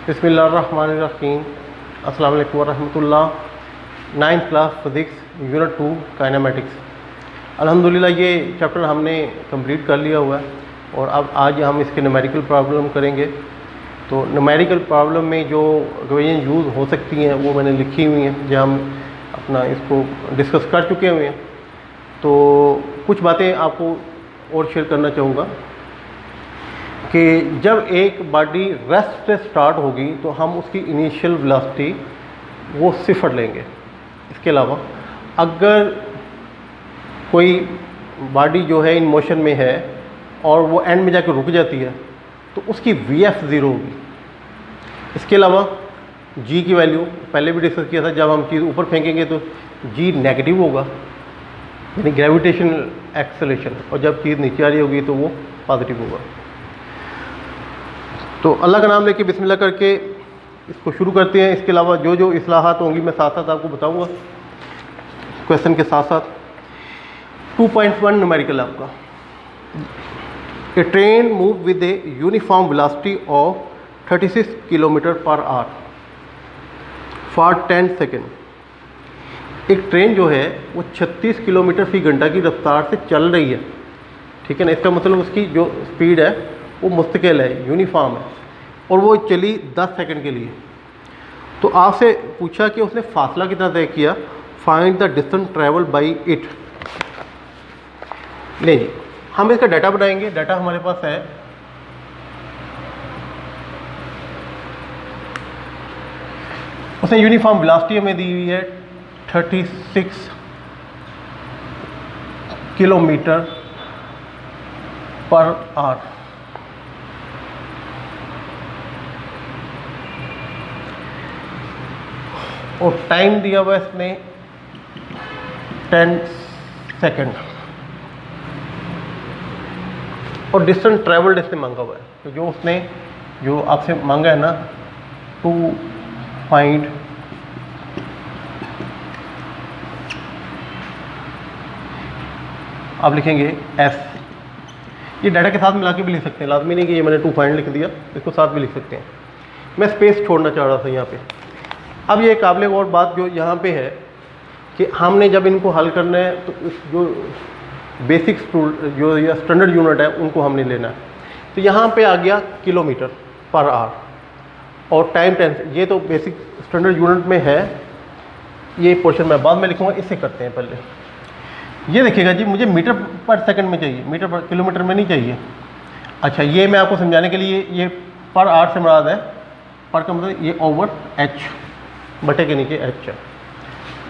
बिस्मिल्लाहिर्रहमानिर्रहीम। अस्सलाम वालेकुम वरहमतुल्लाह। 9th class physics unit 2 kinematics. अल्हम्दुलिल्लाह ये चैप्टर हमने कंप्लीट कर लिया हुआ है और अब आज हम इसके न्यूमेरिकल प्रॉब्लम करेंगे। तो न्यूमेरिकल प्रॉब्लम में जो इक्वेशन यूज़ हो सकती हैं वो मैंने लिखी हुई हैं, जो हम अपना इसको डिस्कस कर चुके हुए हैं। तो कुछ बातें आपको और शेयर करना चाहूँगा कि जब एक बॉडी रेस्ट से स्टार्ट होगी तो हम उसकी इनिशियल वेलोसिटी वो 0 लेंगे। इसके अलावा अगर कोई बॉडी जो है इन मोशन में है और वो एंड में जाकर रुक जाती है तो उसकी VF 0 होगी। इसके अलावा G की वैल्यू पहले भी डिस्कस किया था, जब हम चीज़ ऊपर फेंकेंगे तो G नेगेटिव होगा, यानी ग्रेविटेशनल एक्सेलरेशन, और जब चीज़ नीचे आ रही होगी तो वो पॉजिटिव होगा। तो अल्लाह का नाम लेके बिस्मिल्लाह करके इसको शुरू करते हैं। इसके अलावा जो जो इस्लाहात होंगी मैं साथ साथ आपको बताऊंगा क्वेश्चन के साथ साथ। 2.1 न्यूमेरिकल आपका। A train move with a uniform velocity of 36 km/h for 10 second. एक ट्रेन जो है वो 36 किलोमीटर फी घंटा की रफ्तार से चल रही है, ठीक है ना। इसका मतलब उसकी जो स्पीड है वो मुस्तकिल है, यूनिफॉर्म है, और वो चली 10 सेकंड के लिए। तो आपसे पूछा कि उसने फासला कितना तय किया, find the distance travel by it. ले जी, हम इसका डाटा बनाएंगे। डाटा हमारे पास है, उसने यूनिफॉर्म वेलोसिटी हमें दी हुई है 36 km/h और टाइम दिया हुआ है इसने 10 सेकेंड, और डिस्टेंस ट्रेवल्ड इसने मांगा हुआ है। तो जो उसने जो आपसे मांगा है ना, टू फाइंड आप लिखेंगे S। ये डाटा के साथ मिला के भी लिख सकते हैं, लाजमी नहीं कि ये मैंने टू फाइंड लिख दिया, इसको साथ भी लिख सकते हैं। मैं स्पेस छोड़ना चाह रहा था यहाँ पे। अब ये काबिल और बात जो यहाँ पे है कि हमने जब इनको हल करना है तो जो बेसिक जो या स्टैंडर्ड यूनिट है उनको हमने लेना है। तो यहाँ पे आ गया km/h और टाइम 10। ये तो बेसिक स्टैंडर्ड यूनिट में है, ये पोर्शन मैं बाद में लिखूँगा। इससे करते हैं पहले। ये देखिएगा जी, मुझे मीटर पर सेकंड में चाहिए, मीटर पर किलोमीटर में नहीं चाहिए। अच्छा, ये मैं आपको समझाने के लिए, ये पर आवर से मुराद है, पर का मतलब ये ओवर H, बटे के नीचे H है।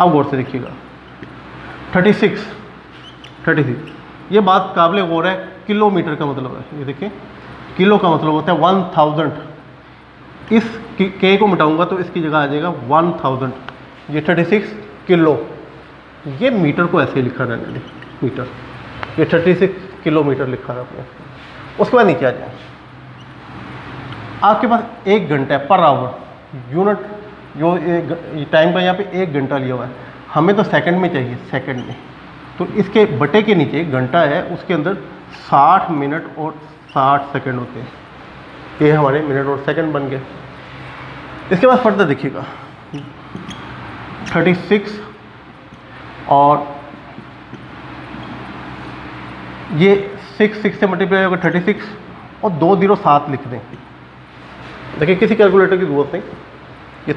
अब गौर से देखिएगा 36 ये बात काबिल गौर है। किलोमीटर का मतलब है, ये देखिए किलो का मतलब होता है 1000। इस K को मिटाऊंगा तो इसकी जगह आ जाएगा 1000। ये 36 किलो, ये मीटर को ऐसे लिखा रहने दे, मीटर। ये 36 किलोमीटर लिखा है आपने। उसके बाद नीचे आ जाए, आपके पास 1 घंटा है पर आवर यूनिट, जो टाइम का यहाँ पे 1 घंटा लिया हुआ है। हमें तो सेकंड में चाहिए, सेकंड में। तो इसके बटे के नीचे 1 घंटा है, उसके अंदर 60 मिनट और 60 सेकंड होते हैं। ये हमारे मिनट और सेकंड बन गए। इसके बाद फर्दर देखिएगा 36 और ये 6 से मल्टीप्लाई होगा 36 और 2 0 7 लिख दें। देखिए किसी कैलकुलेटर की जरूरत नहीं, ये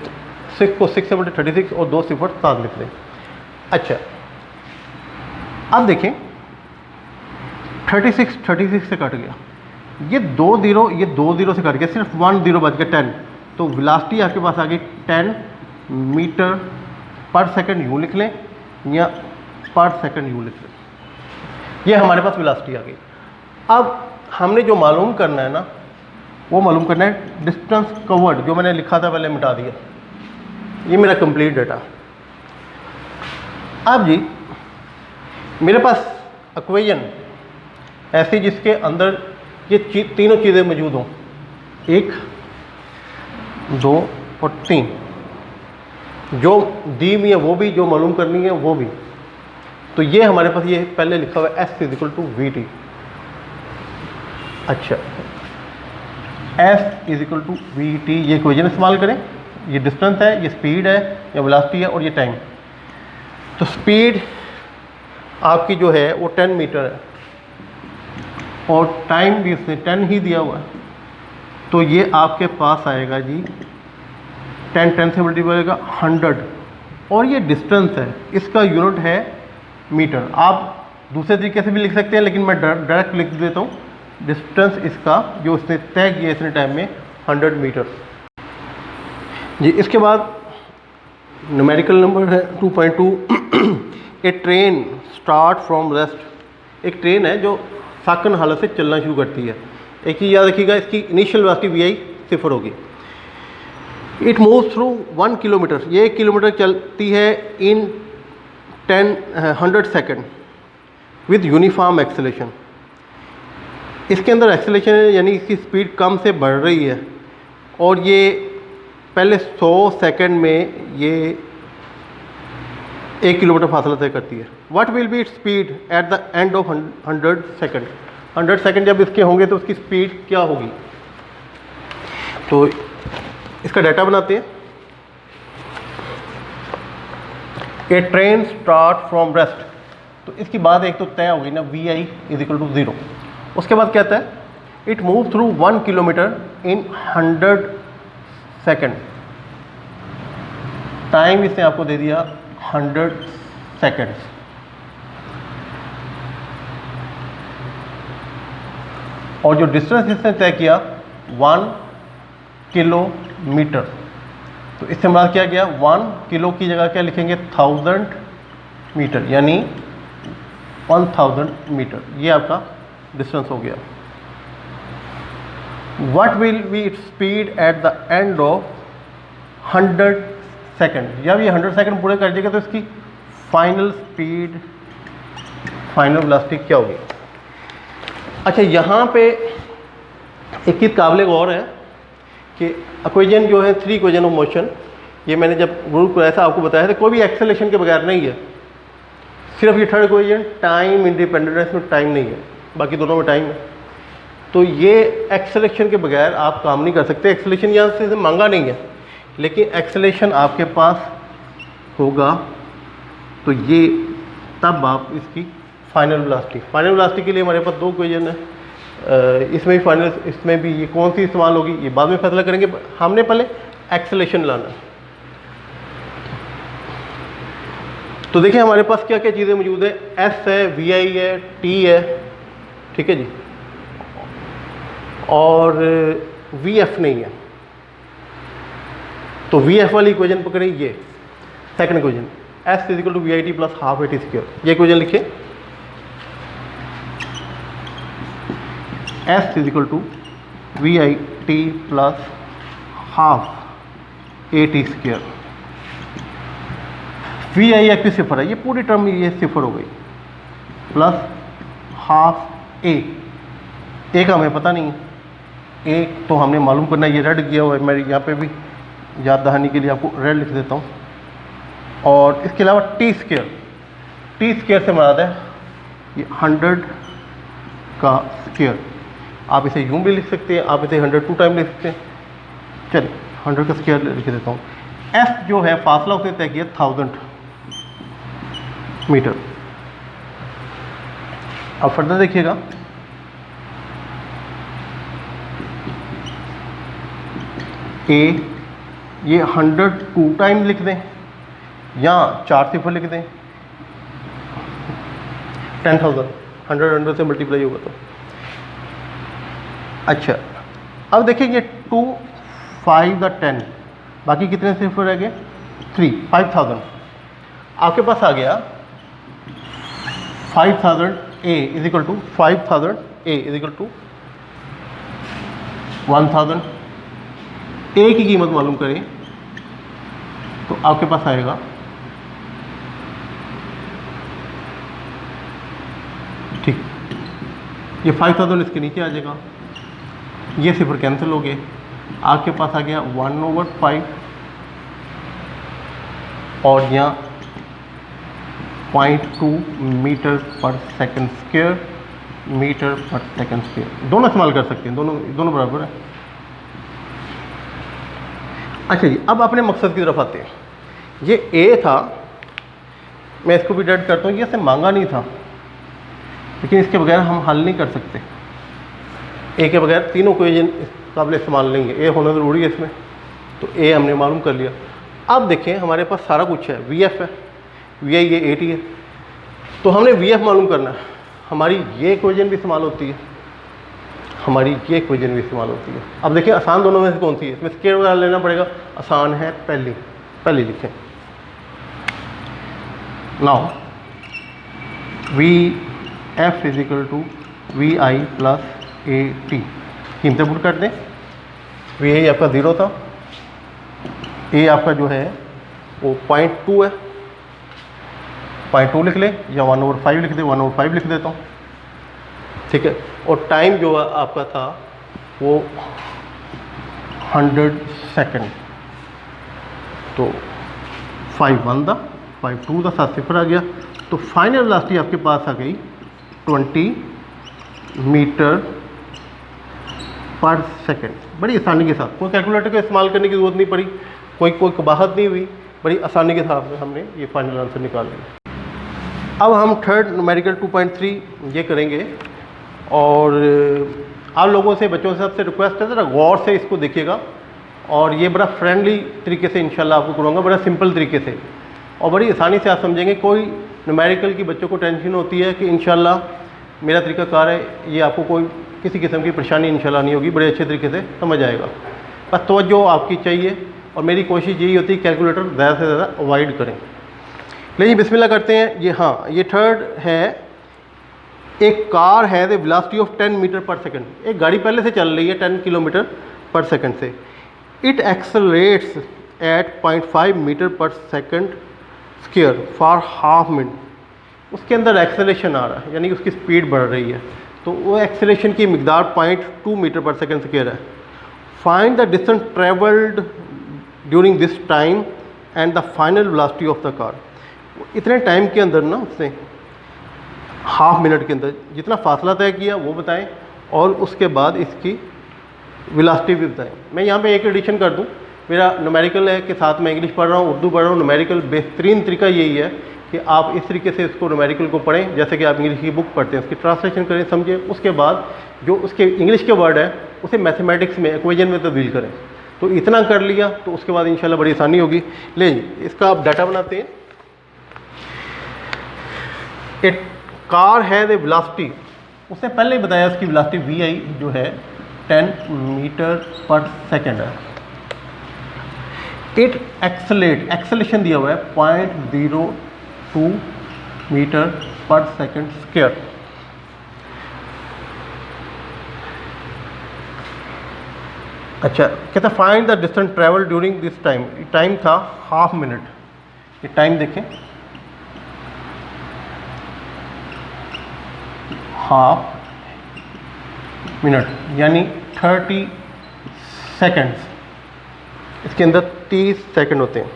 6 को 6 से मल्टीप्लाई 36 और 2 0 7 लिख दें। अच्छा, अब देखें 36 से कट गया, ये 2 0 से कट गया, सिर्फ 1 0 बच गया 10। तो वेलोसिटी आपके पास आ गई 10 मीटर पर सेकंड, यूँ लिख लें, या पर सेकंड यूँ लिख लें। ये हमारे पास वेलोसिटी आ गई। अब हमने जो मालूम करना है ना, वो मालूम करना है डिस्टेंस कवर्ड, जो मैंने लिखा था पहले मिटा दिया। ये मेरा कंप्लीट डाटा। अब जी मेरे पास इक्वेशन ऐसी जिसके अंदर ये तीनों चीज़ें मौजूद हों, 1 2 और 3, जो दी हुई है वो भी, जो मालूम करनी है वो भी। तो ये हमारे पास ये पहले लिखा हुआ है S = VT। अच्छा, F is equal to V T, ये इक्वेशन इस्तेमाल करें। ये डिस्टेंस है, ये स्पीड है या वेलोसिटी है, और ये टाइम। तो स्पीड आपकी जो है वो 10 मीटर है और टाइम भी उसने 10 ही दिया हुआ है। तो ये आपके पास आएगा जी 10 से मल्टीप्लाई होगा 100, और ये डिस्टेंस है, इसका यूनिट है मीटर। आप दूसरे तरीके से भी लिख सकते हैं, लेकिन मैं डायरेक्ट लिख देता हूँ। डिस्टेंस इसका जो उसने तय किया इतने टाइम में 100 मीटर जी। इसके बाद न्यूमेरिकल नंबर है 2.2। ए ट्रेन स्टार्ट फ्रॉम रेस्ट। एक ट्रेन है जो साकन हालत से चलना शुरू करती है। एक चीज़ याद रखिएगा, इसकी इनिशियल वेलोसिटी वी आई 0 होगी। इट मूव्स थ्रू 1 किलोमीटर, ये 1 किलोमीटर चलती है इन 100 सेकेंड विद यूनिफॉर्म एक्सेलेरेशन। इसके अंदर एक्सेलेरेशन है, यानी इसकी स्पीड कम से बढ़ रही है, और ये पहले 100 सेकेंड में ये 1 किलोमीटर फासला तय करती है। What will be its speed at the end of 100 second. 100 second जब इसके होंगे तो उसकी स्पीड क्या होगी। तो इसका डाटा बनाते हैं। A train start from rest, तो इसकी बात एक तो तय होगी ना, V I is equal to 0। उसके बाद कहता है it move through 1 kilometre in 100 second. Time इसने आपको दे दिया 100 सेकेंड्स। और जो डिस्टेंस इसने तय किया 1 किलोमीटर, तो इससे हमारा क्या गया, 1 किलो की जगह क्या लिखेंगे 1000 मीटर, यानी 1000 मीटर। ये आपका डिस्टेंस हो गया। What will be its speed at the end of 100 second. जब ये 100 सेकेंड पूरे कर देगा तो इसकी फाइनल स्पीड, फाइनल वेलोसिटी क्या होगी। अच्छा, यहाँ पे एक चीज़ काबिल गौर है कि इक्वेशन जो है 3 इक्वेशन ऑफ मोशन, ये मैंने जब रूल को ऐसा आपको बताया था, कोई भी एक्सेलेरेशन के बगैर नहीं है। सिर्फ ये थर्ड इक्वेशन टाइम इंडिपेंडेंट है, इसमें टाइम नहीं है, बाकी दोनों में टाइम है। तो ये एक्सेलेरेशन के बगैर आप काम नहीं कर सकते। एक्सेलेरेशन यहाँ से मांगा नहीं है, लेकिन एक्सेलेरेशन आपके पास होगा तो ये तब आप इसकी फाइनल वेलोसिटी के लिए हमारे पास 2 इक्वेशन है। इसमें भी फाइनल, इसमें भी ये कौन सी इस्तेमाल होगी ये बाद में फैसला करेंगे। हमने पहले एक्सेलेरेशन लाना है। तो देखिए हमारे पास क्या क्या चीज़ें मौजूद है। एस है, वी आई है, टी है, ठीक है जी, और वी एफ नहीं है। तो वी एफ वाली इक्वेशन पकड़े, ये second equation, S is equal to V I T plus half A T square. ये इक्वेशन लिखिए, S is equal to V I T plus half A T square. V I actually 0 है, ये पूरी term ये 0 हो गई, plus half ए का हमें पता नहीं है। ए तो हमने मालूम करना है, ये रेड किया हुआ है, मैं यहाँ पे भी याद दहानी के लिए आपको रेड लिख देता हूँ। और इसके अलावा टी स्क्वायर से मुराद है ये 100 का स्क्वायर। आप इसे यूं भी लिख सकते हैं, आप इसे 102 टाइम लिख सकते हैं। चलिए 100 का स्क्वायर लिख देता हूँ। एस जो है फासला उसने तय किया 1000 मीटर। अब फर्दर देखिएगा, ए ये 102 टाइम लिख दें या 4 सिफर लिख दें, 10,000 100 से मल्टीप्लाई होगा तो। अच्छा, अब देखिए ये 2 5 द 10, बाकी कितने सिफर रह गए 3, 5000 आपके पास आ गया। 5000 a is equal to 5000 a is equal to 1000। A की कीमत मालूम करें तो आपके पास आएगा ठीक, ये 5000 इसके नीचे आ जाएगा, ये सिफर कैंसिल हो गए, आपके पास आ गया 1/5 और यहाँ 0.2 मीटर पर सेकंड स्क्वायर, मीटर पर सेकंड स्क्वायर दोनों इस्तेमाल कर सकते हैं, दोनों बराबर है। अच्छा जी, अब अपने मकसद की तरफ आते हैं। ये ए था, मैं इसको भी डेट करता हूँ, ये इससे मांगा नहीं था, लेकिन इसके बगैर हम हल नहीं कर सकते। ए के बगैर तीनों इक्वेशन काबिल इस्तेमाल नहीं है, ए होना ज़रूरी है इसमें, तो ए हमने मालूम कर लिया। अब देखें हमारे पास सारा कुछ है, वी एफ है, वी आई ये 80 है, तो हमने वी एफ मालूम करना है। हमारी ये इक्वेशन भी इस्तेमाल होती है, हमारी ये इक्वेशन भी इस्तेमाल होती है। अब देखिए आसान दोनों में से कौन सी है, इसमें स्क्वायर वगैरह लेना पड़ेगा, आसान है पहली लिखें। Now V F is equal to V I plus A T, कीमतें पुट कर दें। वी आई आपका 0 था, ए आपका जो है वो 0.2 है, 0.2 लिख लें या 1/5 लिख दें, 1/5 लिख देता हूँ, ठीक है। और टाइम जो आपका था वो 100 सेकेंड, तो 5 था, 5 था, 7 सिफर आ गया, तो फाइनल वेलोसिटी आपके पास आ गई 20 मीटर पर सेकेंड। बड़ी आसानी के साथ, कोई कैलकुलेटर का इस्तेमाल करने की ज़रूरत नहीं पड़ी, कोई कबाहत नहीं हुई, बड़ी आसानी के साथ हमने ये फाइनल आंसर निकाल लिया। अब हम थर्ड न्यूमेरिकल 2.3 ये करेंगे, और आप लोगों से, बच्चों से सबसे रिक्वेस्ट है ज़रा गौर से इसको देखिएगा, और ये बड़ा फ्रेंडली तरीके से इंशाल्लाह आपको करूँगा, बड़ा सिंपल तरीके से, और बड़ी आसानी से आप समझेंगे। कोई न्यूमेरिकल की बच्चों को टेंशन होती है कि इंशाल्लाह मेरा तरीक़ाकार है, ये आपको कोई किसी किस्म की परेशानी इंशाल्लाह नहीं होगी, बड़े अच्छे तरीके से समझ आएगा। बस तवज्जो आपकी चाहिए, और मेरी कोशिश यही होती है कैलकुलेटर ज़्यादा से ज़्यादा अवॉइड करें। लेकिन बिस्मिल्लाह करते हैं। ये हाँ, ये थर्ड है, एक कार है द वेलोसिटी ऑफ 10 मीटर पर सेकंड। एक गाड़ी पहले से चल रही है 10 किलोमीटर पर सेकंड से, इट एक्सेलरेट्स एट 0.5 मीटर पर second square for half minute. उसके अंदर एक्सेलरेशन आ रहा है, यानी उसकी स्पीड बढ़ रही है, तो वो एक्सेलरेशन की मिकदार 0.2 मीटर पर सेकंड स्क्वायर है। Find the distance travelled during this time and the final velocity of the car. इतने टाइम के अंदर ना, उसने हाफ मिनट के अंदर जितना फासला तय किया वो बताएं, और उसके बाद इसकी वेलोसिटी भी बताएं। मैं यहाँ पे एक एडिशन कर दूँ, मेरा न्यूमेरिकल है के साथ मैं इंग्लिश पढ़ रहा हूँ, उर्दू पढ़ रहा हूँ। न्यूमेरिकल बेहतरीन तरीका यही है कि आप इस तरीके से इसको न्यूमेरिकल को पढ़ें जैसे कि आप इंग्लिश की बुक पढ़ते हैं, उसकी ट्रांसलेशन करें, समझें, उसके बाद जो उसके इंग्लिश के वर्ड है उसे मैथमेटिक्स में, इक्वेशन में तब्दील करें। तो इतना कर लिया तो उसके बाद इंशाल्लाह बड़ी आसानी होगी। ले इसका आप डाटा बनाते हैं। एक कार है द वेलोसिटी, उसने पहले ही बताया उसकी वेलोसिटी वी आई जो है 10 मीटर पर सेकेंड है। इट एक्सेलेशन दिया हुआ है 0.02 मीटर पर सेकेंड स्क्वायर। अच्छा, कहता find the distance travel during this time. Time था हाफ मिनट, ये टाइम देखें, हाफ मिनट यानी 30 सेकेंड्स। इसके अंदर 30 सेकंड होते हैं।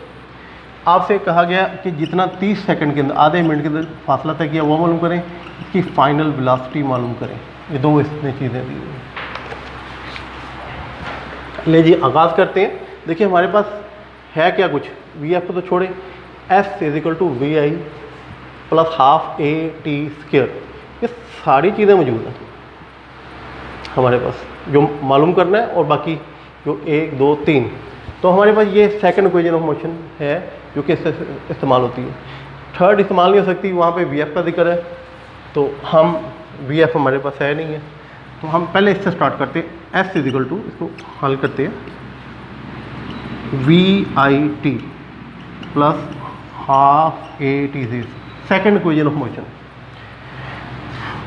आपसे कहा गया कि जितना 30 सेकंड के अंदर, आधे मिनट के अंदर फासला तय किया वो मालूम करें, इसकी फाइनल वेलोसिटी मालूम करें। ये दो इसमें चीज़ें दी हुई। ले जी आगाज़ करते हैं। देखिए हमारे पास है क्या कुछ, वी एफ को तो छोड़ें, S is equal to V I plus half A T square. ये सारी चीज़ें मौजूद हैं हमारे पास, जो मालूम करना है, और बाकी जो 1 2 3। तो हमारे पास ये सेकंड इक्वेशन ऑफ मोशन है जो कि इससे इस्तेमाल होती है। थर्ड इस्तेमाल नहीं हो सकती, वहाँ पे वी एफ का जिक्र है, तो हम वी एफ हमारे पास है नहीं है, तो हम पहले इससे स्टार्ट करते हैं। एस इज इक्वल टू, इसको हल करते हैं, V I T plus half A T C, second equation of motion.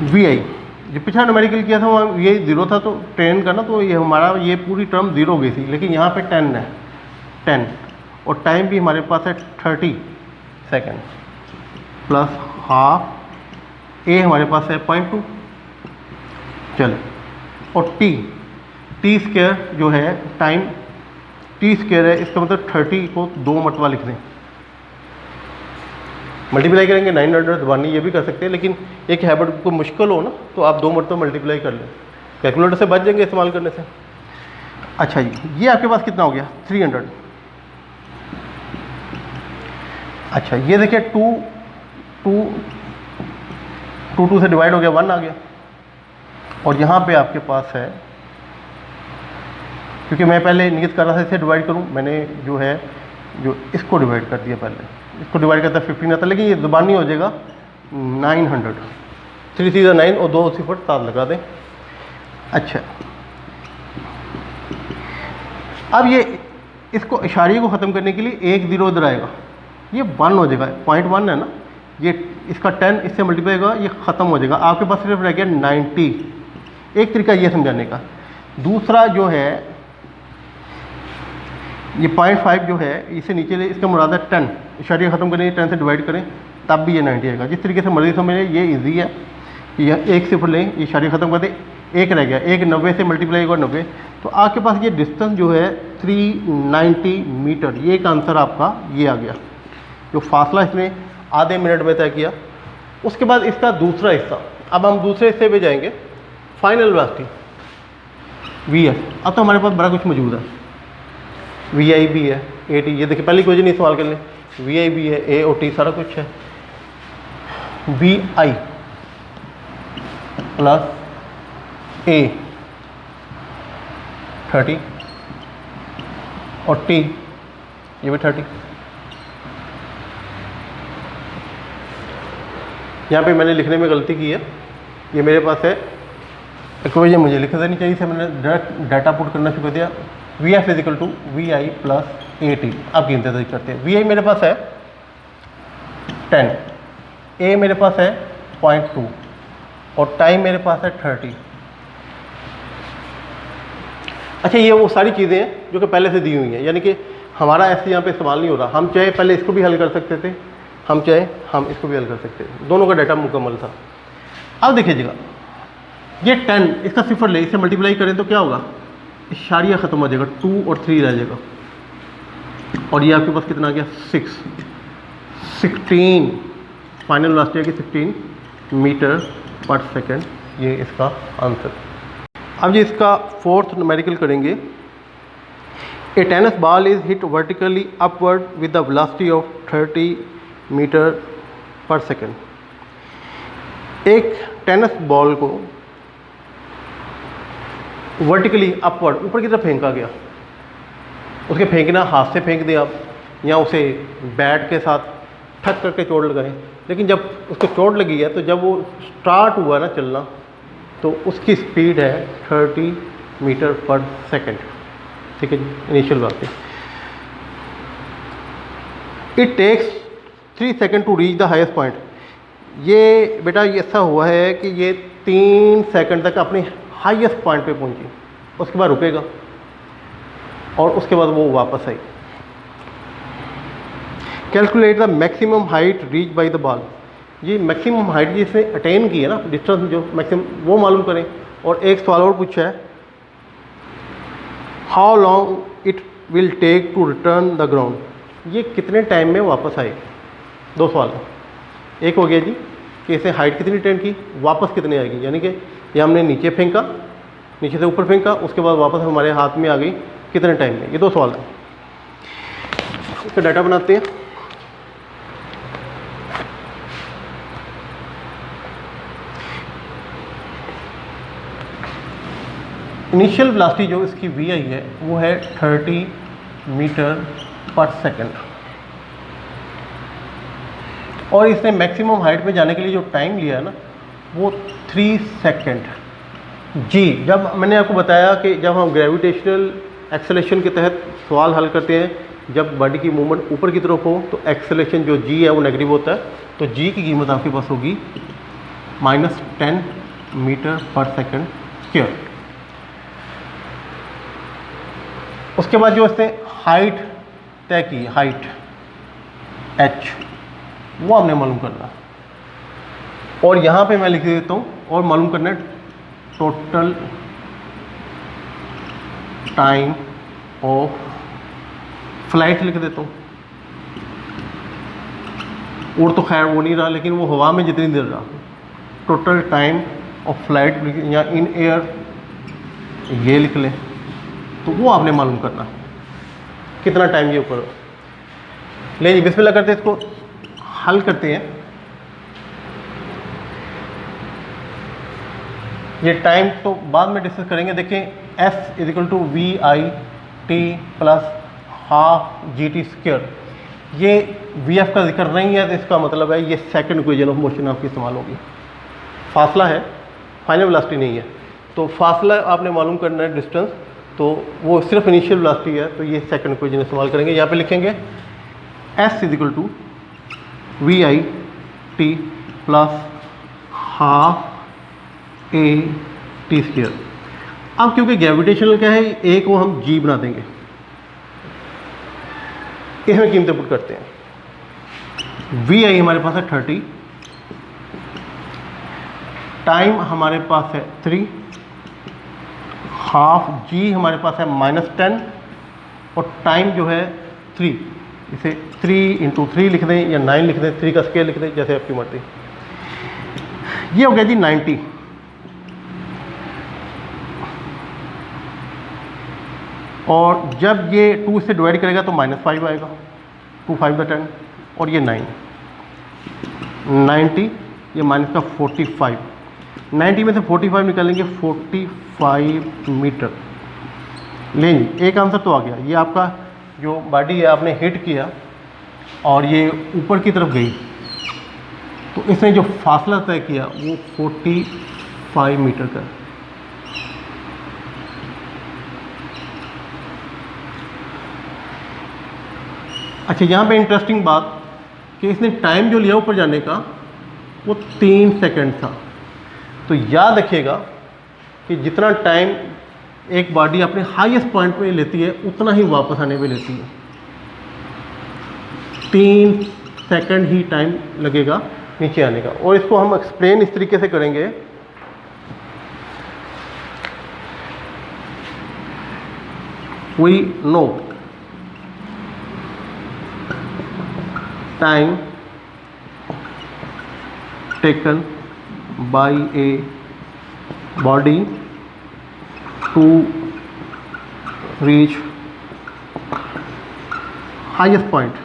V I जो पिछला न्यूमेरिकल किया था वहाँ ये 0 था, तो 10 का ना, तो ये हमारा ये पूरी टर्म 0 हो गई थी, लेकिन यहाँ पे 10 है, 10, और टाइम भी हमारे पास है 30 सेकेंड प्लस हाफ ए हमारे पास है 0.2। चलो, और टी स्क्वायर जो है टाइम, टी स्क्वायर है, इसका मतलब 30 को 2 मरतबा लिख दें, मल्टीप्लाई करेंगे 900 दबानी, ये भी कर सकते हैं, लेकिन एक हैबिट को मुश्किल हो ना तो आप 2 मरतबा मल्टीप्लाई कर लें, कैलकुलेटर से बच जाएंगे इस्तेमाल करने से। अच्छा जी, ये आपके पास कितना हो गया 300। अच्छा ये देखिए 2 से डिवाइड हो गया, 1 आ गया। और यहाँ पे आपके पास है, क्योंकि मैं पहले नियत कर रहा था इसे डिवाइड करूँ, मैंने जो है जो इसको डिवाइड कर दिया, पहले इसको डिवाइड करता 15 आता, लेकिन ये ज़ुबानी हो जाएगा 900। 3 3 9 और 2 0 7 लगा दें। अच्छा अब ये इसको इशारे को ख़त्म करने के लिए 1 0 इधर आएगा, ये 1 हो जाएगा, 0.1 है ना, ये इसका 10 इससे मल्टीप्लाई होगा, ये ख़त्म हो जाएगा। आपके पास सिर्फ रह गया 90। एक तरीका ये समझाने का। दूसरा जो है ये 0.5 जो है इसे नीचे ले, इसका मुराद है 10, इशारे ख़त्म करें 10 से डिवाइड करें तब भी ये 90 आएगा। जिस तरीके से मर्जी समझें, ये इजी है। यह 1 0 लें, ये इशारे ख़त्म कर दें, 1 रह गया, 1 90 से मल्टीप्लाई होगा 90, तो आपके पास ये डिस्टेंस जो है 390 मीटर, ये एक आंसर आपका ये आ गया, जो फासला इसने आधे मिनट में तय किया। उसके बाद इसका दूसरा हिस्सा, अब हम दूसरे हिस्से पे जाएंगे, फाइनल वेलोसिटी वी एस। अब तो हमारे पास बड़ा कुछ मौजूद है, वी आई भी है, ए टी, ये देखिए पहली क्वेश्चन इस्तेमाल कर लें, वी आई भी है, ए ओ टी सारा कुछ है। वी आई प्लस ए 30 और टी ये भी 30। यहाँ पे मैंने लिखने में गलती की है, ये मेरे पास है इक्वेशन, मुझे लिख देनी चाहिए थी, मैंने डायरेक्ट डाटा पुट करना शुरू कर दिया। V F is equal to V I plus A T. अब गिनते तरीके करते हैं। वी आई मेरे पास है 10, ए मेरे पास है 0.2 और टाइम मेरे पास है 30। अच्छा ये वो सारी चीज़ें हैं जो कि पहले से दी हुई हैं, यानी कि हमारा ऐसे यहाँ पे इस्तेमाल नहीं हो रहा। हम चाहे पहले इसको भी हल कर सकते थे, हम चाहे हम इसको भी हल कर सकते थे, दोनों का डाटा मुकम्मल था। अब देखिएगा ये 10, इसका सिफर ले, इसे मल्टीप्लाई करें तो क्या होगा, इशारिया ख़त्म हो जाएगा, 2 और 3 रह जाएगा, और ये आपके पास कितना आ गया 16 फाइनल वेलोसिटी है कि 16 मीटर पर सेकेंड, ये इसका आंसर। अब ये इसका फोर्थ न्यूमेरिकल करेंगे। A tennis ball is hit vertically upward with the velocity of 30 metre per second. एक टेनिस बॉल को वर्टिकली अपवर्ड ऊपर की तरफ फेंका गया, उसके फेंकना हाथ से फेंक दिया आप, या उसे बैट के साथ ठक करके चोट लगाए, लेकिन जब उसको चोट लगी है तो जब वो स्टार्ट हुआ ना चलना, तो उसकी स्पीड है 30 मीटर पर सेकेंड। ठीक है जी, इनिशियल बात है। It takes 3 second to reach the highest point. ये बेटा ये ऐसा हुआ है कि ये 3 सेकेंड तक अपने हाईएस्ट पॉइंट पे पहुंची, उसके बाद रुकेगा और उसके बाद वो वापस आई। Calculate the maximum height reach by the ball. ये मैक्सिमम हाइट जिसने अटेन की है ना, डिस्टेंस जो मैक्सिमम, वो मालूम करें। और एक सवाल और पूछा है, how long it will take to return the ground. ये कितने टाइम में वापस आएगी। 2 सवाल है। एक हो गया जी कि इसे हाइट कितनी अटेन की, वापस कितने आएगी, यानी कि ये हमने नीचे फेंका, नीचे से ऊपर फेंका, उसके बाद वापस हमारे हाथ में आ गई कितने टाइम में। ये 2 सवाल है। इसका डाटा बनाते हैं। इनिशियल वेलोसिटी जो इसकी वी आई है वो है 30 मीटर पर सेकेंड, और इसने मैक्सिमम हाइट पे जाने के लिए जो टाइम लिया है ना वो 3 सेकेंड। जी, जब मैंने आपको बताया कि जब हम ग्रेविटेशनल एक्सेलेरेशन के तहत सवाल हल करते हैं, जब बॉडी की मूवमेंट ऊपर की तरफ हो तो एक्सेलेरेशन जो जी है वो नेगेटिव होता है, तो जी की कीमत आपके पास होगी -10 मीटर पर सेकेंड स्क्वायर। उसके बाद जो इसने हाइट तय की, हाइट h, वो हमने मालूम करना, और यहाँ पे मैं लिख देता हूँ, और मालूम करना है टोटल टाइम ऑफ फ्लाइट लिख देता हूँ। उड़ तो खैर वो नहीं रहा, लेकिन वो हवा में जितनी देर रहा, टोटल टाइम ऑफ फ्लाइट या इन एयर ये लिख लें, तो वो आपने मालूम करना कितना टाइम ये ऊपर। ले जी, बिस्मिल्लाह करते इसको। हल करते हैं। ये टाइम तो बाद में डिस्कस करेंगे। देखें S is equal to V I T plus half G T square, ये वी एफ का जिक्र नहीं है, तो इसका मतलब है ये सेकंड इक्वेशन ऑफ मोशन आपकी इस्तेमाल होगी। फासला है, फाइनल वेलोसिटी नहीं है। तो फासला आपने मालूम करना है डिस्टेंस, तो वो सिर्फ इनिशियल वेलोसिटी है, तो ये सेकंड इक्वेशन इस्तेमाल करेंगे। यहाँ पे लिखेंगे S is equal to V I T plus half A T square. अब क्योंकि ग्रेविटेशनल क्या है, ए को हम जी बना देंगे, इसमें कीमतें पुट करते हैं। वी आई हमारे पास है 30, टाइम हमारे पास है 3, हाफ जी हमारे पास है -10 और टाइम जो है 3, इसे 3 × 3 लिख दें या 9 लिख दें, 3 का स्केयर लिख दें, जैसे आपकी मर्जी। ये हो गया जी 90। और जब ये 2 से डिवाइड करेगा तो -5 आएगा, 2 5 10 और ये 9, 90 ये माइनस का 45, 90 में से 45 निकालेंगे, 45 मीटर। लेंगे एक आंसर तो आ गया। ये आपका जो बॉडी है आपने हिट किया और ये ऊपर की तरफ गई, तो इसने जो फासला तय किया वो 45 मीटर का। अच्छा, यहाँ पे इंटरेस्टिंग बात कि इसने टाइम जो लिया ऊपर जाने का वो 3 सेकंड था। तो याद रखिएगा कि जितना टाइम एक बॉडी अपने हाईएस्ट पॉइंट पे लेती है उतना ही वापस आने में लेती है। 3 सेकंड ही टाइम लगेगा नीचे आने का। और इसको हम एक्सप्लेन इस तरीके से करेंगे, we know time taken by a body to reach highest point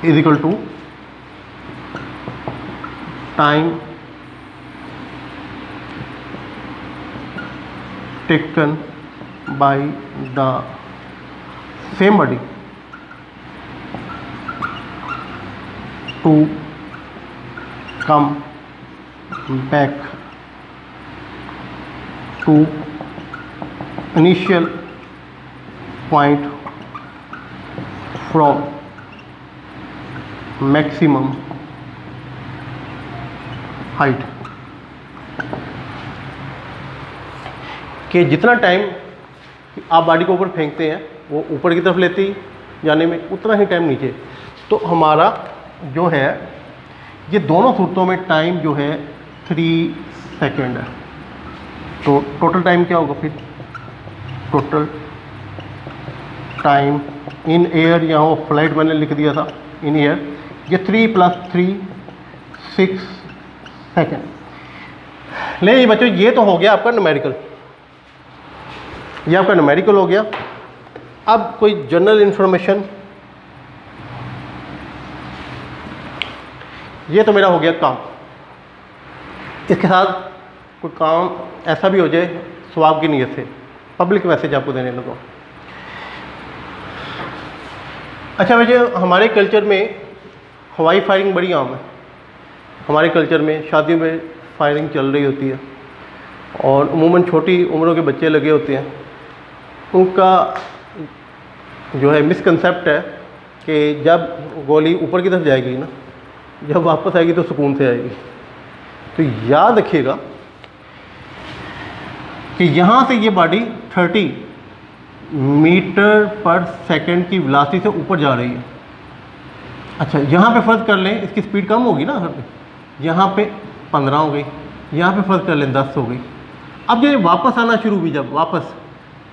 is equal to time taken by the same body to come back to initial point from maximum height। कि जितना टाइम आप body को ऊपर फेंकते हैं वो ऊपर की तरफ लेती जाने में उतना ही टाइम नीचे। तो हमारा जो है ये दोनों सूरतों में टाइम जो है 3 सेकेंड है। तो टोटल टाइम क्या होगा फिर? टोटल टाइम इन एयर, यहाँ वो फ्लाइट मैंने लिख दिया था इन एयर, ये 3 + 3 6 सेकेंड। ले बच्चों, ये तो हो गया आपका न्यूमेरिकल, ये आपका न्यूमेरिकल हो गया। अब कोई जनरल इंफॉर्मेशन, ये तो मेरा हो गया काम। इसके साथ कोई काम ऐसा भी हो जाए स्वाब की नीयत से, पब्लिक मैसेज आपको देने लगा। अच्छा वैसे हमारे कल्चर में हवाई फायरिंग बड़ी आम है। हमारे कल्चर में शादियों में फायरिंग चल रही होती है और अमूमन छोटी उम्रों के बच्चे लगे होते हैं। उनका जो है मिसकंसेप्ट है कि जब गोली ऊपर की तरफ जाएगी ना, जब वापस आएगी तो सुकून से आएगी। तो याद रखिएगा कि यहाँ से ये बॉडी 30 मीटर पर सेकंड की वेलोसिटी से ऊपर जा रही है। अच्छा, यहाँ पे फ़र्ज़ कर लें इसकी स्पीड कम होगी ना, यहाँ पे 15 हो गई, यहाँ पे फ़र्ज़ कर लें 10 हो गई। अब ये वापस आना शुरू हुई जब वापस,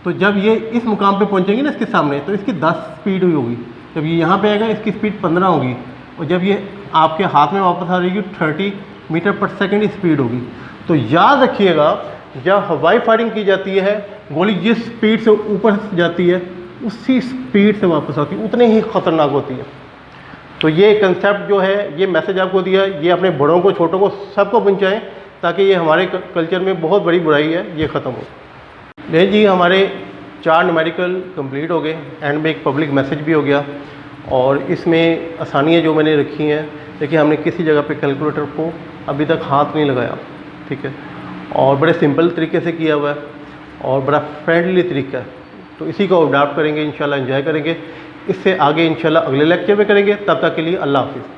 तो जब ये इस मुकाम पे पहुँचेंगी ना इसके सामने, तो इसकी 10 स्पीड हुई होगी। जब ये यहाँ पे आएगा इसकी स्पीड 15 होगी, और जब ये आपके हाथ में वापस आ रही है 30 मीटर पर सेकंड की स्पीड होगी। तो याद रखिएगा जब हवाई फायरिंग की जाती है, गोली जिस स्पीड से ऊपर जाती है उसी स्पीड से वापस आती है, उतनी ही ख़तरनाक होती है। तो ये कंसेप्ट जो है, ये मैसेज आपको दिया, ये अपने बड़ों को, छोटों को, सबको पहुँचाएँ, ताकि ये हमारे कल्चर में बहुत बड़ी बुराई है, ये ख़त्म हो। नहीं जी, हमारे 4 न्यूमेरिकल कंप्लीट हो गए, एंड में एक पब्लिक मैसेज भी हो गया। और इसमें आसानियाँ जो मैंने रखी हैं, देखिए हमने किसी जगह पे कैलकुलेटर को अभी तक हाथ नहीं लगाया, ठीक है, और बड़े सिंपल तरीके से किया हुआ है और बड़ा फ्रेंडली तरीका है। तो इसी को अडॉप्ट करेंगे, इंशाल्लाह एंजॉय करेंगे। इससे आगे इंशाल्लाह अगले लेक्चर में करेंगे। तब तक के लिए अल्लाह हाफ़िज़।